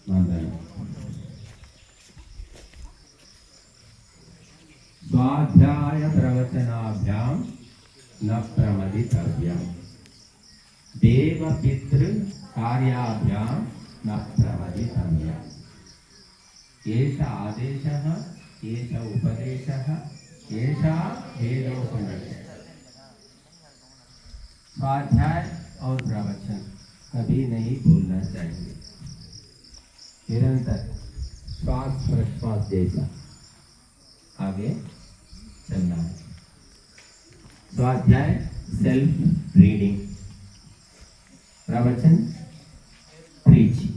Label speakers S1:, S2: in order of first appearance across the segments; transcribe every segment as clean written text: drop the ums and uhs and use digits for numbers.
S1: वंदन। स्वाध्याय प्रवचनाभ्याम न प्रमदितव्यम, देव पितृ कार्याभ्याम न प्रमदितव्यम। एष आदेशः, एष उपदेशः, एषा वेदोपनिषत्। स्वाध्याय और प्रवचन कभी नहीं भूलना चाहिए। निरंतर श्वास प्रश्वास जैसा आगे चलना है। स्वाध्याय सेल्फ रीडिंग, प्रवचन टीचिंग।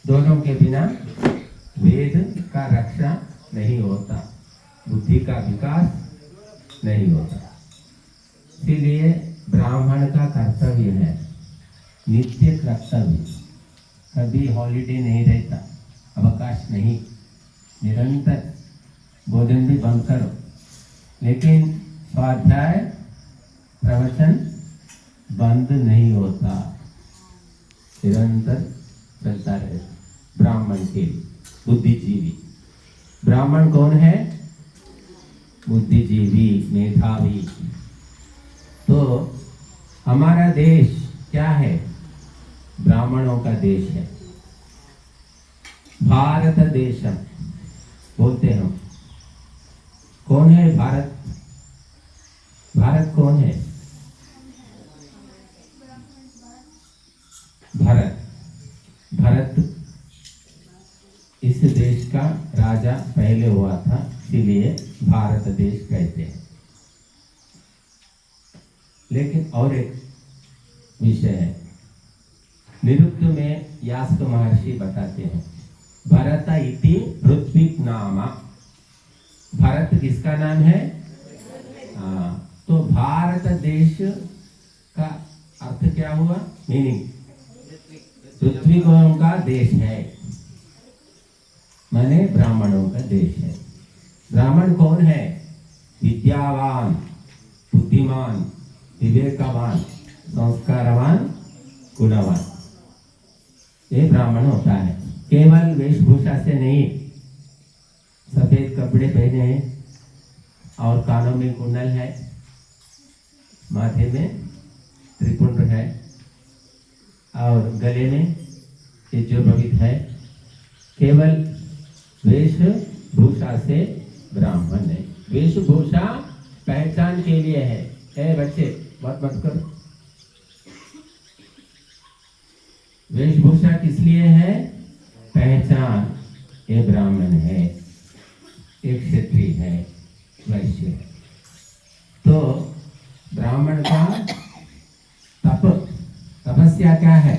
S1: दोनों के बिना वेद का रक्षा नहीं होता, बुद्धि का विकास नहीं होता। इसीलिए ब्राह्मण का कर्तव्य है नित्य कर्तव्य, कभी हॉलीडे नहीं रहता, अवकाश नहीं, निरंतर भोजन भी बंद करो, लेकिन स्वाध्याय प्रवचन बंद नहीं होता, निरंतर चलता रहे। ब्राह्मण के बुद्धिजीवी, ब्राह्मण कौन है? बुद्धिजीवी, मेधावी। तो हमारा देश क्या है? ब्राह्मणों का देश है। भारत देशम बोलते हम। कौन है भारत? भारत कौन है? भरत इस देश का राजा पहले हुआ था, इसीलिए भारत देश कहते हैं। लेकिन और एक विषय है, निरुक्त में यास्क महर्षि बताते हैं, भरत इति ऋत्विक नामा। भरत किसका नाम है? तो भारत देश का अर्थ क्या हुआ? मीनिंग ऋत्विकों का देश है, माने ब्राह्मणों का देश है। ब्राह्मण कौन है? विद्यावान, बुद्धिमान, विवेकवान, संस्कारवान, गुणवान, ये ब्राह्मण होता है। केवल वेशभूषा से नहीं, सफेद कपड़े पहने हैं और कानों में कुंडल है, माथे में त्रिपुंड है और गले में यज्ञोपवीत है, केवल वेशभूषा से ब्राह्मण है। वेशभूषा पहचान के लिए है। ए बच्चे मत करो। वेशभूषा किस लिए है? पहचान, ये ब्राह्मण है, एक क्षत्रिय है, वैश्य है। तो ब्राह्मण का तपस्या क्या है?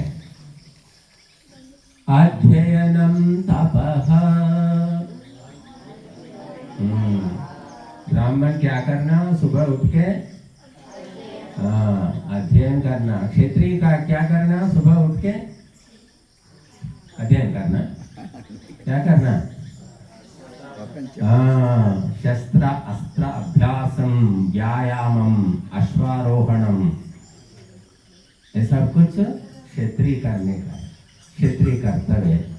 S1: अध्ययनम तपः। ब्राह्मण क्या करना? सुबह उठ के अध्ययन करना। क्षत्रिय का क्या करना? सुबह उठ के अध्ययन करना। क्या करना? शस्त्र अस्त्र अभ्यासम, व्यायामम, अश्वारोहणम, ये सब कुछ क्षत्रिय करने का, क्षत्रिय कर्तव्य है।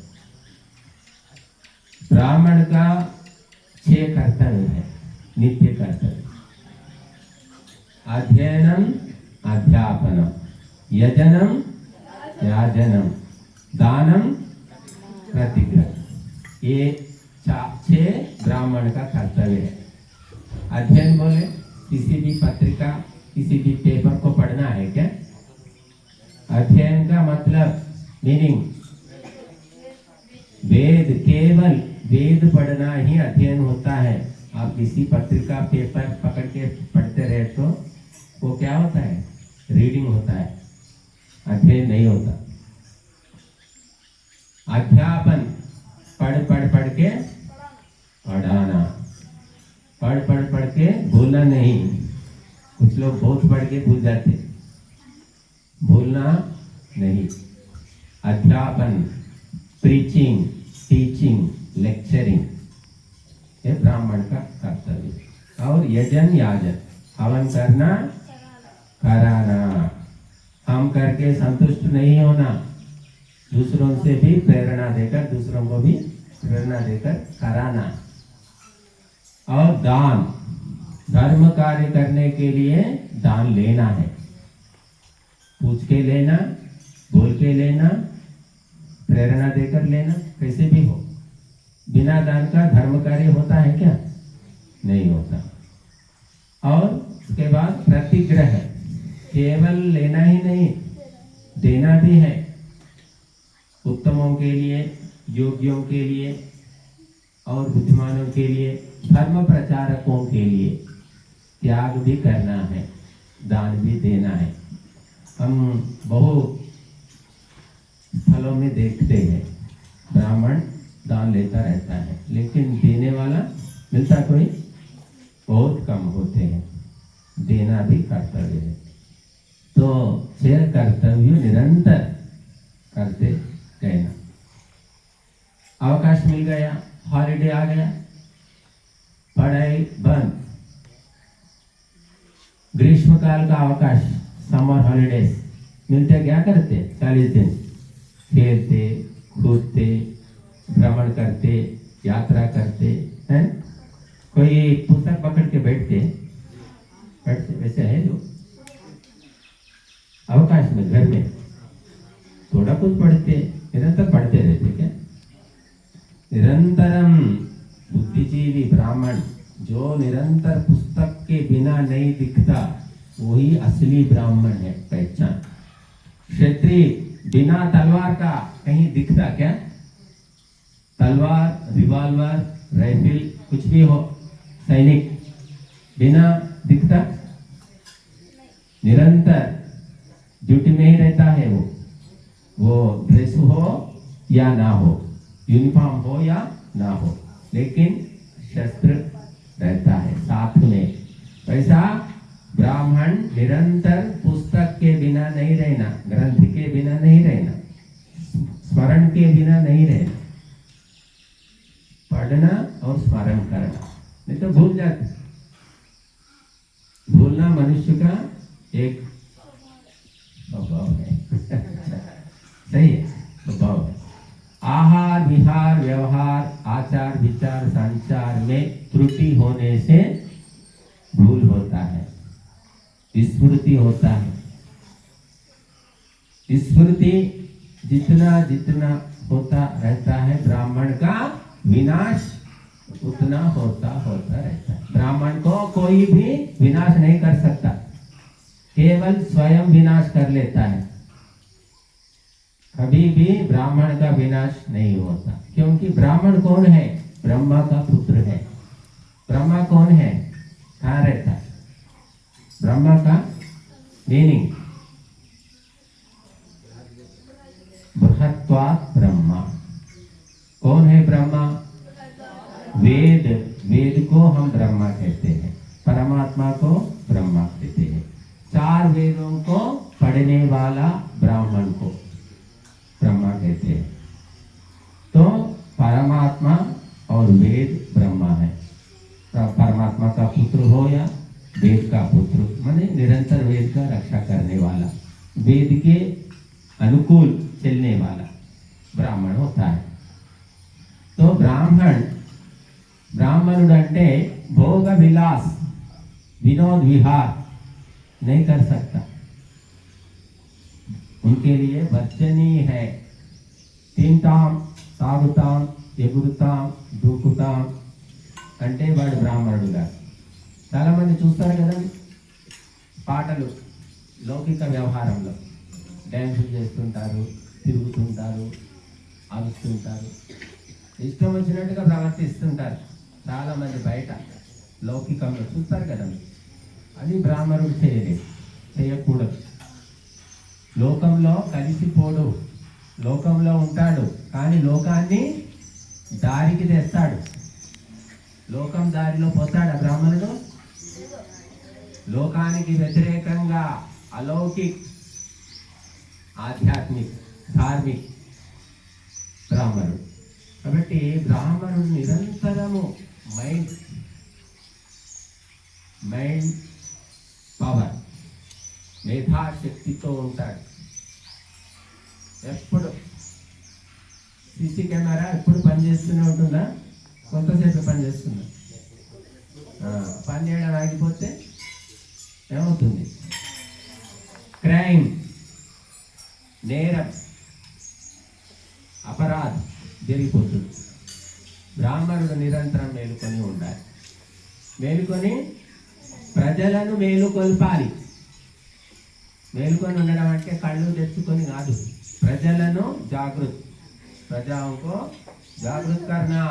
S1: ब्राह्मण का 6 कर्तव्य है, नित्य कर्तव्य। अध्ययनम, अध्यापनम, यजनम, याजनम, दानम, प्रतिग्रह। ये 6 ब्राह्मण का कर्तव्य है। अध्ययन बोले किसी भी पत्रिका, किसी भी पेपर को पढ़ना है क्या? अध्ययन का मतलब मीनिंग वेद, केवल वेद पढ़ना ही अध्ययन होता है। आप किसी पत्रिका पेपर पकड़ के पढ़ते रहे तो वो क्या होता है? रीडिंग होता है, अध्ययन नहीं होता। अध्यापन, पढ़ के पढ़ाना, पढ़ के भूलना नहीं। कुछ लोग बहुत पढ़ के भूल जाते, भूलना नहीं। अध्यापन, प्रीचिंग, टीचिंग, लेक्चरिंग, ये ब्राह्मण का कर्तव्य। और यजन, याजन, हवन करना, कराना। हम करके संतुष्ट नहीं होना, दूसरों से भी प्रेरणा देकर, दूसरों को भी प्रेरणा देकर कराना। और दान, धर्म कार्य करने के लिए दान लेना है, पूछ के लेना, बोल के लेना, प्रेरणा देकर लेना, कैसे भी हो। बिना दान का धर्म कार्य होता है क्या? नहीं होता। और उसके बाद प्रतिग्रह, केवल लेना ही नहीं, देना भी है, उत्तमों के लिए, योगियों के लिए और बुद्धिमानों के लिए, धर्म प्रचारकों के लिए त्याग भी करना है, दान भी देना है। हम बहु स्थलों में देखते हैं ब्राह्मण दान लेता रहता है, लेकिन देने वाला मिलता कोई बहुत कम होते हैं। देना भी कर्तव्य है, तो 6 कर्तव्य निरंतर करते रहना। अवकाश मिल गया, हॉलिडे आ गया, पढ़ाई बंद, ग्रीष्मकाल का अवकाश, समर हॉलिडेज मिलते, क्या करते? 40 दिन खेलते, कूदते, भ्रमण करते, यात्रा करते हैं। कोई पुस्तक पकड़ के बैठते वैसे है जो अवकाश में घर में थोड़ा कुछ पढ़ते, निरंतर पढ़ते रहते क्या? निरंतरम बुद्धिजीवी ब्राह्मण जो निरंतर पुस्तक के बिना नहीं दिखता, वही असली ब्राह्मण है, पहचान। क्षत्रिय बिना तलवार का कहीं दिखता क्या? तलवार, रिवॉल्वर, राइफल कुछ भी हो, सैनिक बिना दिखता, निरंतर ड्यूटी में ही रहता है। वो ड्रेस हो या ना हो, यूनिफॉर्म हो या ना हो, लेकिन शस्त्र रहता है साथ में। वैसा ब्राह्मण निरंतर पुस्तक के बिना नहीं रहना, ग्रंथ के बिना नहीं रहना, स्मरण के बिना नहीं रहना, पढ़ना और स्मरण करना, नहीं तो भूल जाते। भूलना मनुष्य का एक स्वभाव है सही है, स्वभाव है। आहार, विहार, व्यवहार, आचार, विचार, संचार में त्रुटि होने से भूल होता है, स्मृति होता है। स्मृति जितना जितना होता रहता है, ब्राह्मण का विनाश उतना होता रहता है। ब्राह्मण को कोई भी विनाश नहीं कर सकता, केवल स्वयं विनाश कर लेता है। कभी भी ब्राह्मण का विनाश नहीं होता, क्योंकि ब्राह्मण कौन है? ब्रह्मा का पुत्र है। ब्रह्मा कौन है? कहाँ रहता है? ब्रह्मा का मीनिंग बृहत्वात् ब्रह्मा। कौन है ब्रह्मा? वेद, वेद को हम ब्रह्मा कहते हैं, परमात्मा को ब्रह्मा कहते हैं। 4 वेदों को पढ़ने वाला ब्राह्मण को ब्रह्मा कहते हैं। तो परमात्मा और वेद ब्रह्मा है। परमात्मा का पुत्र हो या वेद का पुत्र, माने निरंतर वेद का रक्षा करने वाला, वेद के अनुकूल चलने वाला ब्राह्मण होता है। तो ब्राह्मणुడు అంటే भोग विलास, विनोद विहार नहीं कर सकता, उनके लिए वर्जनीय है। తింటాం, తాగుతాం, ఎగురుతాం, దూకుతాం అంటే వాడు బ్రాహ్మణుడుగా. చాలా మంది చూస్తారు కదండి పాటలు, లౌకిక వ్యవహారంలో డ్యాన్సులు చేస్తుంటారు, తిరుగుతుంటారు, ఆడుతుంటారు, ఇష్టం వచ్చినట్టుగా ప్రవర్తిస్తుంటారు. చాలా మంది బయట లౌకికంలో చూస్తారు కదండి. అది బ్రాహ్మణుడు చేయలేదు, చేయకూడదు. లోకంలో కలిసిపోడు, లోకంలో ఉంటాడు, కానీ లోకాన్ని దారికి తెస్తాడు. లోకం దారిలో పోతాడు బ్రాహ్మణుడు. లోకానికి వ్యతిరేకంగా अलौकिक, ఆధ్యాత్మిక్, ధార్మిక్ బ్రాహ్మణుడు. కాబట్టి బ్రాహ్మణుడు నిరంతరము మైండ్ పవర్, మేధాశక్తితో ఉంటాడు. ఎప్పుడు సీసీ కెమెరా ఎప్పుడు పనిచేస్తూనే ఉంటుందా? కొంతసేపు పనిచేస్తుందా? పని చేయడం ఆగిపోతే ఏమవుతుంది? క్రైమ్, నేరం, అపరాధం జరిగిపోతుంది. బ్రాహ్మణుడు నిరంతరం మేలుకొని ఉండాలి. మేలుకొని ప్రజలను మేలుకొల్పాలి. మేలుకొని ఉండడం అంటే కళ్ళు తెచ్చుకొని కాదు, ప్రజలను జాగృతి, ప్రజాంకో జాగృత్ కర్నా.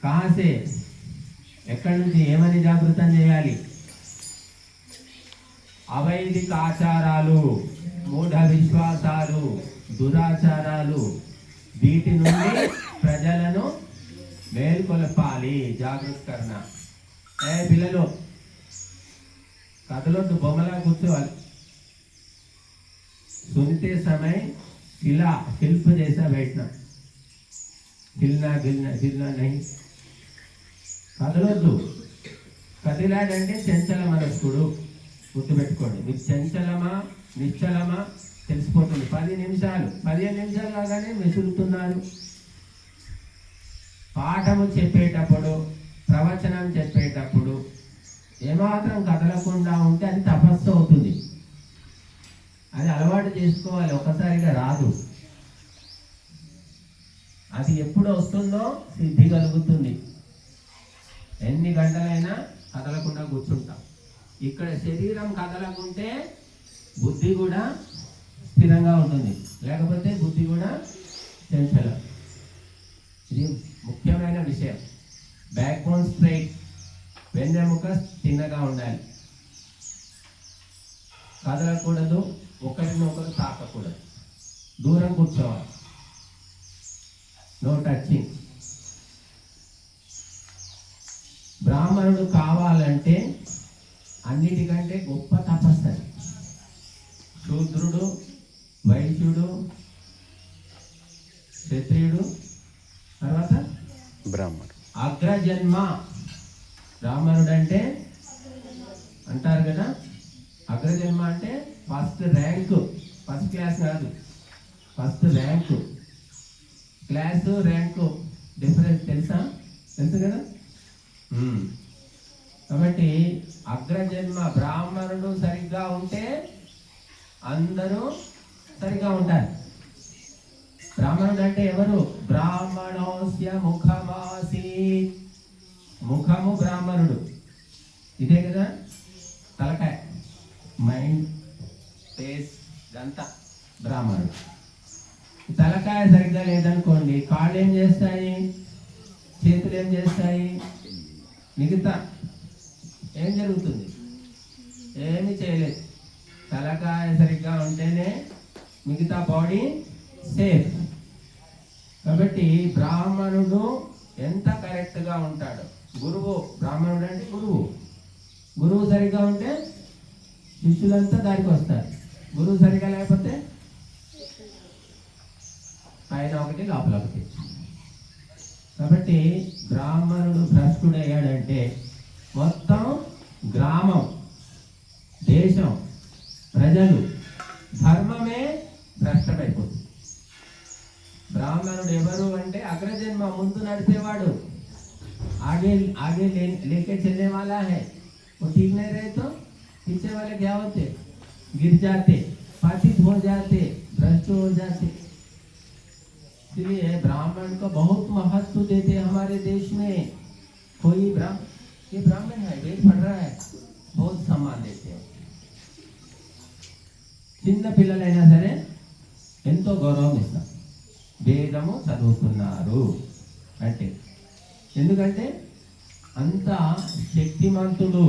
S1: కాసే, ఎక్కడి నుంచి, ఏమని జాగృతం చేయాలి? అవైదిక ఆచారాలు, మూఢ విశ్వాసాలు, దురాచారాలు, వీటి నుండి ప్రజలను మేల్కొల్పాలి. జాగృత్ కర్ణ. పిల్లలు కథలొద్దు, బొమ్మలా కూర్చోవాలి. सुनते समय शिला शिल्प जैसा बैठना, हिलना गिलना हिलना नहीं. కదలొద్దు. కదిలాడంటే చంచల మనస్కుడు. గుర్తుపెట్టుకోండి. మీకు చంచలమా నిశ్చలమా తెలిసిపోతుంది. 10 నిమిషాలు 15 నిమిషాలు లాగానే మెసులుతున్నారు. పాఠము చెప్పేటప్పుడు, ప్రవచనం చెప్పేటప్పుడు ఏమాత్రం కదలకుండా ఉంటే అది తపస్సు అవుతుంది. అది అలవాటు చేసుకోవాలి, ఒక్కసారిగా రాదు. అది ఎప్పుడు వస్తుందో సిద్ధి కలుగుతుంది. ఎన్ని గంటలైనా కదలకుండా కూర్చుంటాం. ఇక్కడ శరీరం కదలకుంటే బుద్ధి కూడా స్థిరంగా ఉంటుంది, లేకపోతే బుద్ధి కూడా చంచలం. ఇది ముఖ్యమైన విషయం. బ్యాక్ బోన్ స్ట్రైట్, వెన్నెముక తిన్నగా ఉండాలి. కదలకూడదు, ఒకరినొకరు తాకకూడదు, దూరం కూర్చోవాలి. No touching. బ్రాహ్మణుడు కావాలంటే అన్నిటికంటే గొప్ప తపస్సు. శూద్రుడు, వైశ్యుడు, క్షత్రియుడు, తర్వాత
S2: బ్రాహ్మణుడు.
S1: అగ్రజన్మ. బ్రాహ్మణుడు అంటే అంటారు కదా, అగ్రజన్మ అంటే ఫస్ట్ ర్యాంకు. ఫస్ట్ క్లాస్ కాదు, first rank. Class rank difference తెలుసు కదా. కాబట్టి అగ్రజన్మ బ్రాహ్మణుడు సరిగ్గా ఉంటే అందరూ సరిగ్గా ఉంటారు. బ్రాహ్మణుడు అంటే ఎవరు? బ్రాహ్మణోస్య ముఖమాసి. ముఖము బ్రాహ్మణుడు, ఇదే కదా. తలకాయ, మైండ్, ఫేస్, ఇదంతా బ్రాహ్మణుడు. తలకాయ సరిగ్గా లేదనుకోండి, కాళ్ళు ఏం చేస్తాయి, చేతులు ఏం చేస్తాయి, మిగతా ఏం జరుగుతుంది? ఏమీ చేయలేదు. తలకాయ సరిగ్గా ఉంటేనే మిగతా బాడీ సేఫ్. కాబట్టి బ్రాహ్మణుడు ఎంత కరెక్ట్గా ఉంటాడు. గురువు, బ్రాహ్మణుడు అంటే గురువు సరిగ్గా ఉంటే శిష్యులంతా దారికి వస్తారు. గురువు సరిగ్గా లేకపోతే పైన ఒకటి లోపల ఒకటి. కాబట్టి బ్రాహ్మణుడు భ్రష్టుడయ్యాడంటే మొత్తం గ్రామం, దేశం, ప్రజలు, ధర్మమే భ్రష్టమైపోతుంది. బ్రాహ్మణుడు ఎవరు అంటే అగ్రజన్మ, ముందు నడిపేవాడు. आगे आगे लेके चलने वाला है. वो ठीक नहीं रहे तो पीछे वाले क्या होते? गिर जाते, पतित हो जाते, भ्रष्ट हो जाते. इसलिए ब्राह्मण को बहुत महत्व देते हमारे देश में. कोई ये ब्राह्मण है, वेद पढ़ रहा है, बहुत सम्मान देते हैं. చిన్న పిల్లలైనా సరే ఎంతో గౌరవం ఇస్తాం. వేదము చదువుతున్నారు అంటే, ఎందుకంటే అంత శక్తిమంతుడు.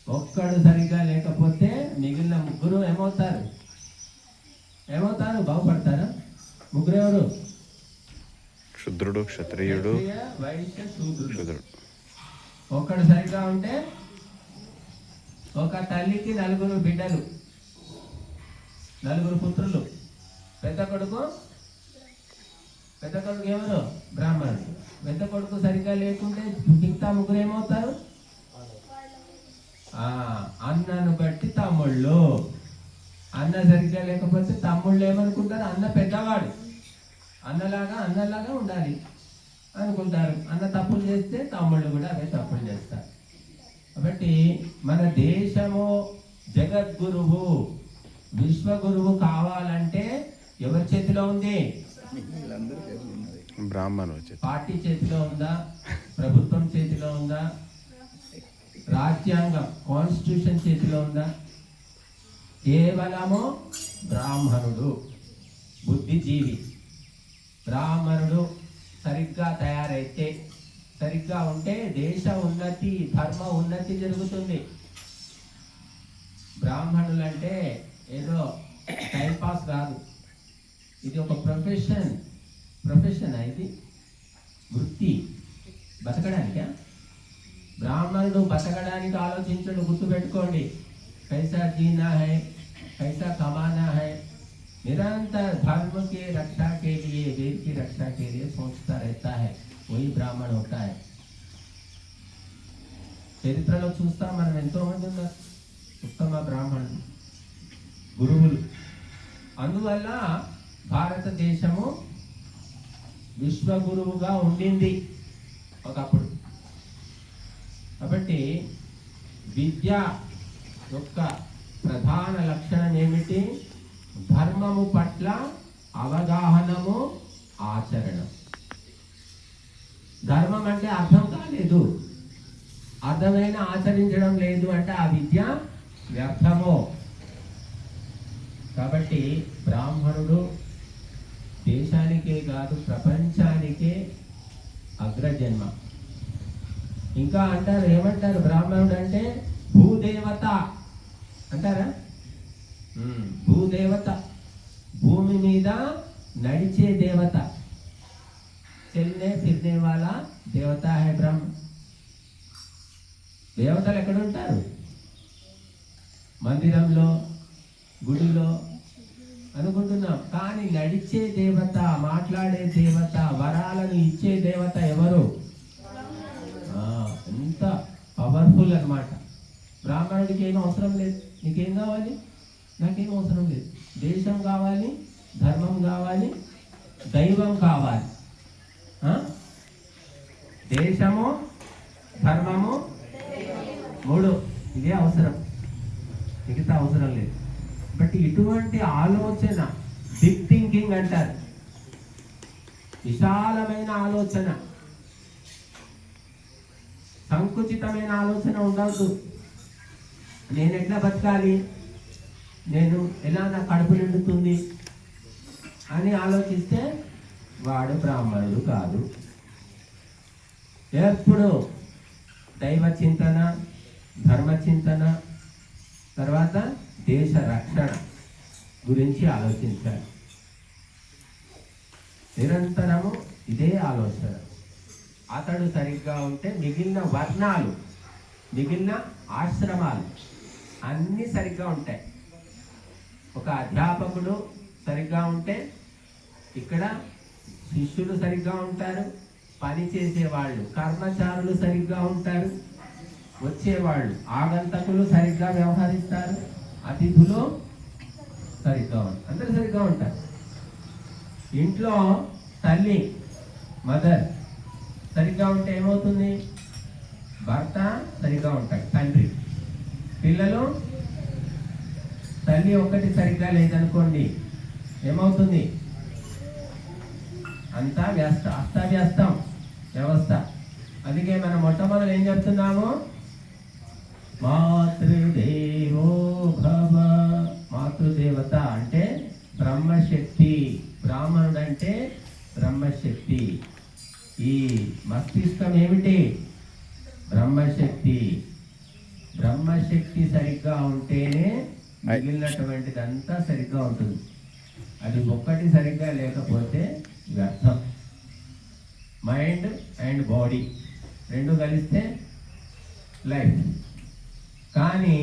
S1: ఒక్కడు సరిగ్గా లేకపోతే మిగిలిన ముగ్గురు ఏమవుతారు? బాగుపడతారా? ముగ్గురు ఎవరు?
S2: శూద్రుడు, క్షత్రియుడు,
S1: వైశ్య, శూద్రుడు. ఒక్కడు సరిగ్గా ఉంటే, ఒక తల్లికి 4 బిడ్డలు, 4 పుత్రులు. పెద్ద కొడుకు ఎవరు? బ్రాహ్మణుడు. పెద్ద కొడుకు సరిగ్గా లేకుంటే మిగతా ముగ్గురు ఏమవుతారు? అన్నను బట్టి తమ్ముళ్ళు, అన్న సరిగ్గా లేకపోతే తమ్ముళ్ళు ఏమనుకుంటారు, అన్న పెద్దవాడు, అన్నలాగా ఉండాలి అనుకుంటారు. అన్న తప్పులు చేస్తే తమ్ముళ్ళు కూడా అవే తప్పులు చేస్తారు. కాబట్టి మన దేశము జగద్గురువు విశ్వగురువు కావాలంటే ఎవరి చేతిలో ఉంది?
S2: బ్రాహ్మణుల చేతి.
S1: పార్టీ చేతిలో ఉందా? ప్రభుత్వం చేతిలో ఉందా? రాజ్యాంగం కాన్స్టిట్యూషన్ చేతిలో ఉందా? కేవలము బ్రాహ్మణుడు, బుద్ధిజీవి బ్రాహ్మణుడు సరిగ్గా తయారైతే, సరిగ్గా ఉంటే దేశ ఉన్నతి, ధర్మ ఉన్నతి జరుగుతుంది. బ్రాహ్మణులు అంటే ఏదో టైంపాస్ కాదు, ఇది ఒక ప్రొఫెషన్. ఇది వృత్తి, బతకడానికా? బ్రాహ్మణుడు బతకడానికి ఆలోచించడు. గుర్తుపెట్టుకోండి, कैसा जीना है, कैसा कमाना है, निरंतर धर्म के रक्षा के लिए, वेद की रक्षा के लिए सोचता रहता है, वही ब्राह्मण होता है. చరిత్రలో చూస్తాం మనం, ఎంతో మంది ఉన్నారు ఉత్తమ బ్రాహ్మణులు, గురువులు. అందువల్ల భారతదేశము విశ్వగురువుగా ఉండింది ఒకప్పుడు. కాబట్టి విద్య యొక్క ప్రధాన లక్షణం ఏమిటి? ధర్మము పట్ల అవగాహనము, ఆచరణం. ధర్మం అంటే అర్థం కాలేదు, అర్థమైన ఆచరించడం లేదు అంటే ఆ విద్య వ్యర్థము. కాబట్టి బ్రాహ్మణుడు దేశానికే కాదు ప్రపంచానికే అగ్రజన్మ. ఇంకా అంటారు, ఏమంటారు బ్రాహ్మణుడు అంటే? భూదేవత అంటారా? భూదేవత, భూమి మీద నడిచే దేవత, చల్నే ఫిర్నే వాలా దేవత హై బ్రహ్మ. దేవతలు ఎక్కడ ఉంటారు? మందిరంలో, గుడిలో అనుకుంటున్నాం, కానీ నడిచే దేవత, మాట్లాడే దేవత, వరాలను ఇచ్చే దేవత ఎవరు? ఎంత పవర్ఫుల్ అన్నమాట. బ్రాహ్మణుడికి ఏం అవసరం లేదు. నీకేం కావాలి? నాకేం అవసరం లేదు. దేశం కావాలి, ధర్మం కావాలి, దైవం కావాలి. దేశము, ధర్మము, మూడు, ఇదే అవసరం, మిగతా అవసరం లేదు. బట్ ఇటువంటి ఆలోచన, బిగ్ థింకింగ్ అంటారు, విశాలమైన ఆలోచన, సంకుచితమైన ఆలోచన ఉండవద్దు. నేను ఎట్లా బతకాలి, నేను ఎలా నా కడుపు నిండుతుంది అని ఆలోచిస్తే వాడు బ్రాహ్మణుడు కాదు. ఎప్పుడు దైవ చింతన, ధర్మ చింతన, తర్వాత దేశ రక్షణ గురించి ఆలోచించాలి. నిరంతరము ఇదే ఆలోచన. అతడు సరిగ్గా ఉంటే మిగిలిన వర్ణాలు, మిగిలిన ఆశ్రమాలు అన్నీ సరిగ్గా ఉంటాయి. ఒక అధ్యాపకుడు సరిగ్గా ఉంటే ఇక్కడ శిష్యులు సరిగ్గా ఉంటారు, పని చేసేవాళ్ళు, కర్మచారులు సరిగ్గా ఉంటారు, వచ్చేవాళ్ళు, ఆగంతకులు సరిగ్గా వ్యవహరిస్తారు, అతిథులు సరిగ్గా ఉంటారు, అందరూ సరిగ్గా ఉంటారు. ఇంట్లో తల్లి, మదర్ సరిగ్గా ఉంటే ఏమవుతుంది? భర్త సరిగ్గా ఉంటాడు, తండ్రి, పిల్లలు. తల్లి ఒక్కటి సరిగ్గా లేదనుకోండి ఏమవుతుంది? అంతా అస్తవ్యస్తం వ్యవస్థ. అందుకే మనం మొట్టమొదటి ఏం చెప్తున్నాము? మాతృదేవో భవ. మాతృదేవత అంటే బ్రహ్మశక్తి, బ్రాహ్మణుడు అంటే బ్రహ్మశక్తి. ఈ మస్తిష్కం ఏమిటి? బ్రహ్మశక్తి. బ్రహ్మశక్తి సరిగ్గా ఉంటేనే మిగిలినటువంటిదంతా సరిగ్గా ఉంటుంది. అది ఒక్కటి సరిగ్గా లేకపోతే వ్యర్థం. మైండ్ అండ్ బాడీ రెండు కలిస్తే లైఫ్. కానీ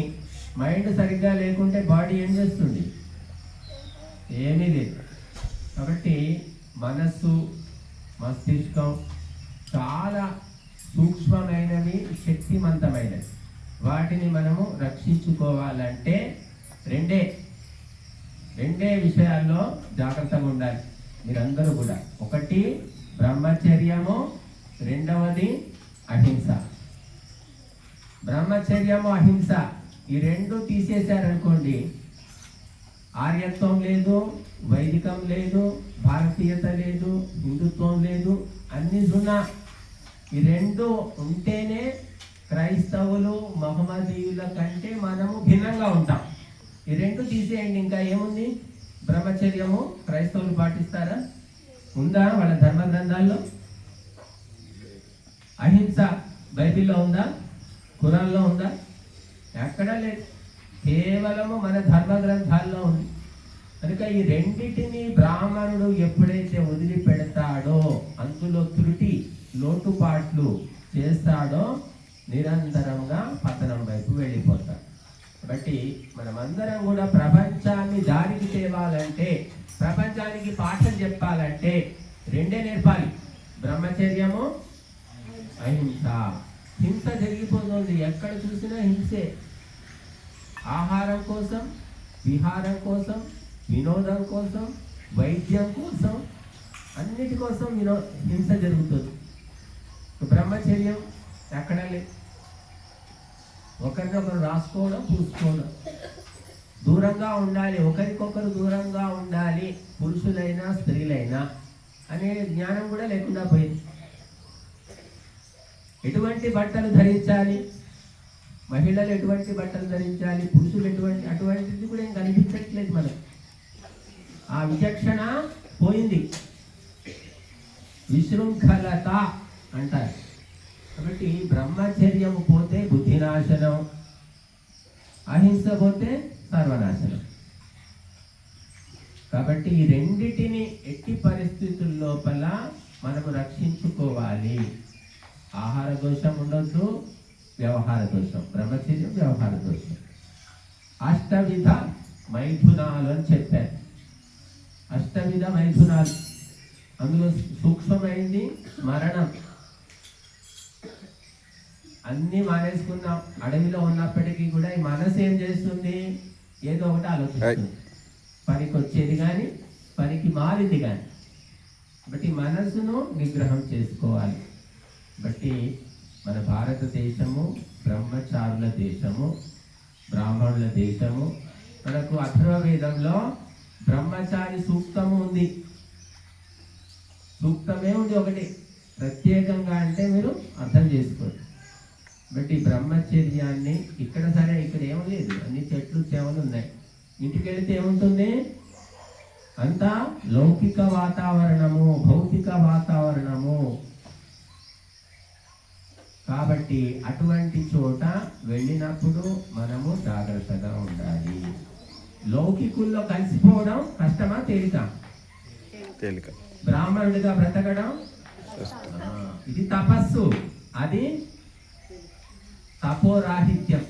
S1: మైండ్ సరిగ్గా లేకుంటే బాడీ ఏం చేస్తుంది? ఏమీ లేదు. కాబట్టి మనస్సు, మస్తిష్కం చాలా సూక్ష్మమైనవి, శక్తివంతమైనవి. వాటిని మనము రక్షించుకోవాలంటే రెండే. రెండే విషయాల్లో జాగ్రత్తగా ఉండాలి మీరందరూ కూడా. ఒకటి బ్రహ్మచర్యము, రెండవది అహింస. బ్రహ్మచర్యము, అహింస ఈ రెండు తీసేశారనుకోండి, ఆర్యత్వం లేదు, వైదికం లేదు, భారతీయత లేదు, హిందుత్వం లేదు, అన్ని సున్నా. ఈ రెండు ఉంటేనే క్రైస్తవులు మహమ్మదీయుల కంటే మనము భిన్నంగా ఉంటాం. ఈ రెండు తీసేయండి, ఇంకా ఏముంది? బ్రహ్మచర్యము క్రైస్తవులు పాటిస్తారా? ఉందా వాళ్ళ ధర్మ గ్రంథాల్లో? అహింస బైబిల్లో ఉందా? ఖురాన్లో ఉందా? ఎక్కడా లేదు, కేవలము మన ధర్మ గ్రంథాల్లో ఉంది. కనుక ఈ రెండిటిని బ్రాహ్మణుడు ఎప్పుడైతే వదిలిపెడతాడో, అందులో త్రుటి లోటుపాట్లు చేస్తాడో, నిరంతరంగా పతనం వైపు వెళ్ళిపోతాడు. కాబట్టి మనమందరం కూడా ప్రపంచాన్ని దారికి తేవాలంటే, ప్రపంచానికి పాఠం చెప్పాలంటే రెండే నేర్పాలి, బ్రహ్మచర్యము, అహింస. హింస జరిగిపోతుంది, ఎక్కడ చూసినా హింసే. ఆహారం కోసం, విహారం కోసం, వినోదం కోసం, వైద్యం కోసం, అన్నిటి కోసం హింస జరుగుతుంది. బ్రహ్మచర్యం ఎక్కడ లేదు. ఒకరినొకరు రాసుకోవడం, పూసుకోవడం, దూరంగా ఉండాలి, ఒకరికొకరు దూరంగా ఉండాలి, పురుషులైనా స్త్రీలైనా అనే జ్ఞానం కూడా లేకుండా పోయింది. ఎటువంటి బట్టలు ధరించాలి, మహిళలు ఎటువంటి బట్టలు ధరించాలి, పురుషులు అటువంటిది కూడా ఏం కనిపించట్లేదు మనకు. ఆ విచక్షణ పోయింది, విశృంఖలత అంటారు. కాబట్టి బ్రహ్మచర్యము పోతే బుద్ధినాశనం, అహింస పోతే సర్వనాశనం. కాబట్టి ఈ రెండిటిని ఎట్టి పరిస్థితుల లోపల మనము రక్షించుకోవాలి. ఆహార దోషం ఉండొద్దు, వ్యవహార దోషం, బ్రహ్మచర్యం వ్యవహార దోషం. అష్టవిధ మైథునాలు అని చెప్పారు. అష్టవిధ మైథునాలు, అందులో సూక్ష్మమైంది మరణం. అన్నీ మానేసుకున్నాం, అడవిలో ఉన్నప్పటికీ కూడా ఈ మనసు ఏం చేస్తుంది? ఏదో ఒకటి ఆలోచిస్తుంది, పనికి వచ్చేది కానీ పనికి మారింది కానీ. బట్టి మనసును నిగ్రహం చేసుకోవాలి. బట్టి మన భారతదేశము బ్రహ్మచారుల దేశము, బ్రాహ్మణుల దేశము. మనకు అథర్వవేదంలో బ్రహ్మచారి సూక్తము ఉంది. సూక్తమే ఉంది ఒకటి ప్రత్యేకంగా, అంటే మీరు అర్థం చేసుకోండి. బట్టి బ్రహ్మచర్యాన్ని ఇక్కడ సరే, ఇక్కడ ఏమీ లేదు, అన్ని చెట్లు చేమలు ఉన్నాయి. ఇంటికి వెళితే ఏముంటుంది? అంతా లౌకిక వాతావరణము, భౌతిక వాతావరణము. కాబట్టి అటువంటి చోట వెళ్ళినప్పుడు మనము జాగ్రత్తగా ఉండాలి. లౌకికుల్లో కలిసిపోవడం కష్టమా, తేలిక?
S2: తేలిక.
S1: బ్రాహ్మణుడిగా బ్రతకడం ఇది తపస్సు, అది తపోరాహిత్యం.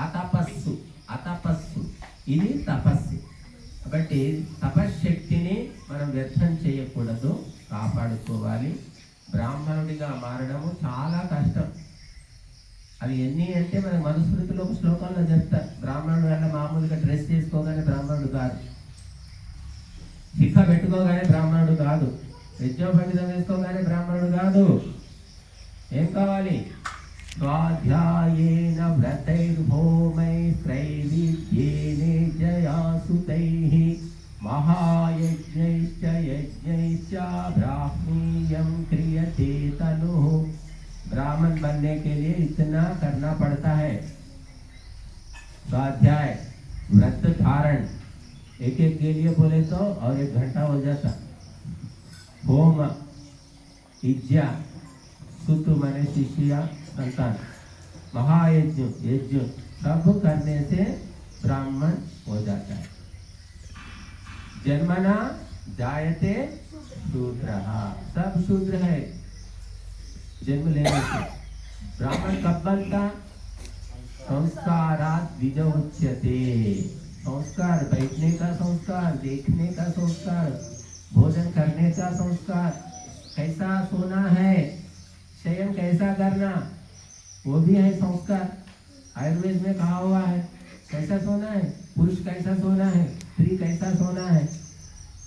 S1: అతపస్సు, అతపస్సు ఇది తపస్సు. కాబట్టి తపశ్శక్తిని మనం వ్యర్థం చేయకూడదు, కాపాడుకోవాలి. బ్రాహ్మణుడిగా మారడము చాలా కష్టం. అది ఎన్ని అంటే మన మనుస్మృతిలో ఒక శ్లోకంలో చెప్తారు, బ్రాహ్మణుడు వల్ల మామూలుగా డ్రెస్ చేసుకోగానే బ్రాహ్మణుడు కాదు, శిఖ పెట్టుకోగానే బ్రాహ్మణుడు కాదు, యజ్ఞోపవీతం వేసుకోగానే బ్రాహ్మణుడు కాదు. ఏం కావాలి? స్వాధ్యాయేన వ్రతైర్హోమైస్త్రైవిద్యేనే జయాసుతైః महायज्ञैश्च यज्ञैश्च ब्राह्मीयं क्रियते तनुः। ब्राह्मण बनने के लिए इतना करना पड़ता है, स्वाध्याय, व्रत धारण, एक एक के लिए बोले तो और 1 घंटा हो जाता। होम, इज्जा, सुत माने शिष्य, संतान, महायज्ञ, यज्ञ सब करने से ब्राह्मण हो जाता है। जन्मना जायते शूद्रः, सब शूद्र है जन्म लेने से। ब्राह्मण कब बनता? संस्कारात् द्विज उच्यते। संस्कार, बैठने का संस्कार, देखने का संस्कार, भोजन करने का संस्कार, कैसा सोना है, शयन कैसा करना, वो भी है संस्कार। आयुर्वेद में कहा हुआ है कैसा सोना है, पुरुष कैसा सोना है, स्त्री कैसा सोना है,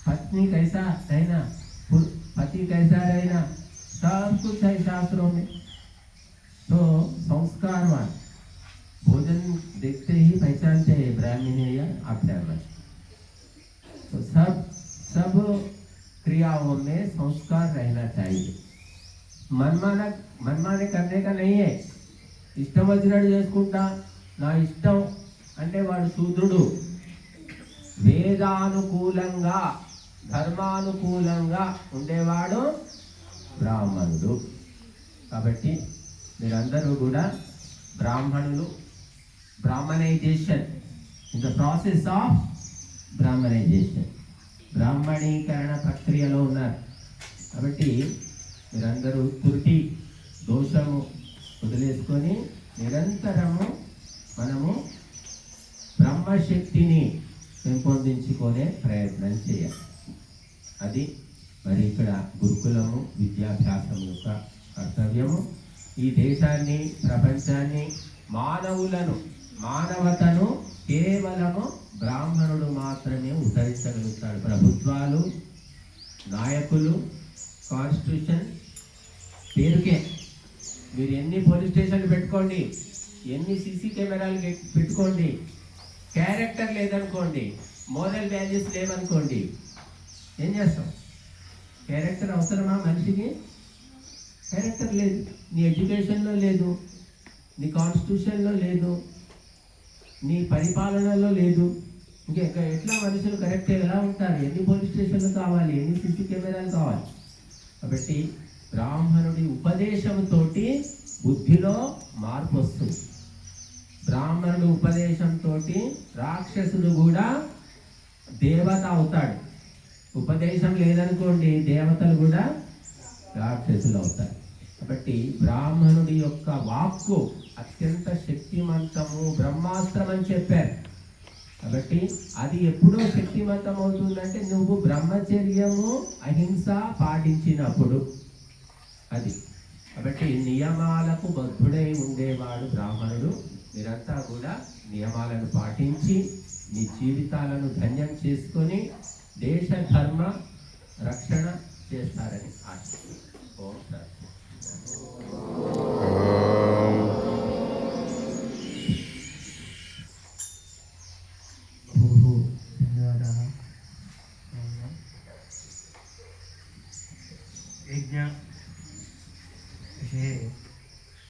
S1: पत्नी कैसा रहना, पति कैसा रहना, सब कुछ है शास्त्रों में। तो संस्कारवान भोजन देखते ही पहचानते हैं ब्राह्मण है या अब्राह्मण। तो सब क्रियाओं में संस्कार रहना चाहिए। मनमाने करने का नहीं है। ఇష్టం వచ్చినట్టు చేసుకుంటా, నా ఇష్టం అంటే వాడు శూద్రుడు. వేదానుకూలంగా ధర్మానుకూలంగా ఉండేవాడు బ్రాహ్మణుడు. కాబట్టి మీరందరూ కూడా బ్రాహ్మణులు. బ్రాహ్మణైజేషన్, ఇన్ ద ప్రాసెస్ ఆఫ్ బ్రాహ్మణైజేషన్, బ్రాహ్మణీకరణ ప్రక్రియలో ఉన్నారు. కాబట్టి మీరందరూ త్రుటి దోషము వదిలేసుకొని నిరంతరము మనము బ్రహ్మశక్తిని పెంపొందించుకునే ప్రయత్నం చేయాలి. అది మరి ఇక్కడ గురుకులము విద్యాభ్యాసం యొక్క కర్తవ్యము. ఈ దేశాన్ని, ప్రపంచాన్ని, మానవతను కేవలము బ్రాహ్మణుడు మాత్రమే ఉద్ధరించగలుగుతాడు. ప్రభుత్వాలు, నాయకులు, కాన్స్టిట్యూషన్ పేరుకే. మీరు ఎన్ని పోలీస్ స్టేషన్లు పెట్టుకోండి, ఎన్ని సీసీ కెమెరాలు పెట్టుకోండి, క్యారెక్టర్ లేదనుకోండి, మోరల్ వాల్యూస్ లేవనుకోండి, ఏం చేస్తాం? క్యారెక్టర్ అవసరమా మనిషికి? క్యారెక్టర్ లేదు, నీ ఎడ్యుకేషన్లో లేదు, నీ కాన్స్టిట్యూషన్లో లేదు, నీ పరిపాలనలో లేదు. ఇంకా ఎట్లా మనుషులు కరెక్ట్ ఎలా ఉంటారు? ఎన్ని పోలీస్ స్టేషన్లు కావాలి, ఎన్ని సీసీ కెమెరాలు కావాలి? కాబట్టి బ్రాహ్మణుడి ఉపదేశంతో బుద్ధిలో మార్పు వస్తుంది. బ్రాహ్మణుడి ఉపదేశంతో రాక్షసుడు కూడా దేవత అవుతాడు. ఉపదేశం లేదనుకోండి, దేవతలు కూడా రాక్షసులు అవుతారు. కాబట్టి బ్రాహ్మణుడి యొక్క వాక్కు అత్యంత శక్తివంతము, బ్రహ్మాస్త్రం అని చెప్పారు. కాబట్టి అది ఎప్పుడో శక్తివంతం అవుతుందంటే నువ్వు బ్రహ్మచర్యము, అహింస పాటించినప్పుడు. అది కాబట్టి నియమాలకు బద్ధుడై ఉండేవాడు బ్రాహ్మణుడు. మీరంతా కూడా నియమాలను పాటించి మీ జీవితాలను ధన్యం చేసుకొని దేశ ధర్మ రక్షణ చేస్తారని ఆశిస్తున్నాను. ఓం శాంతి.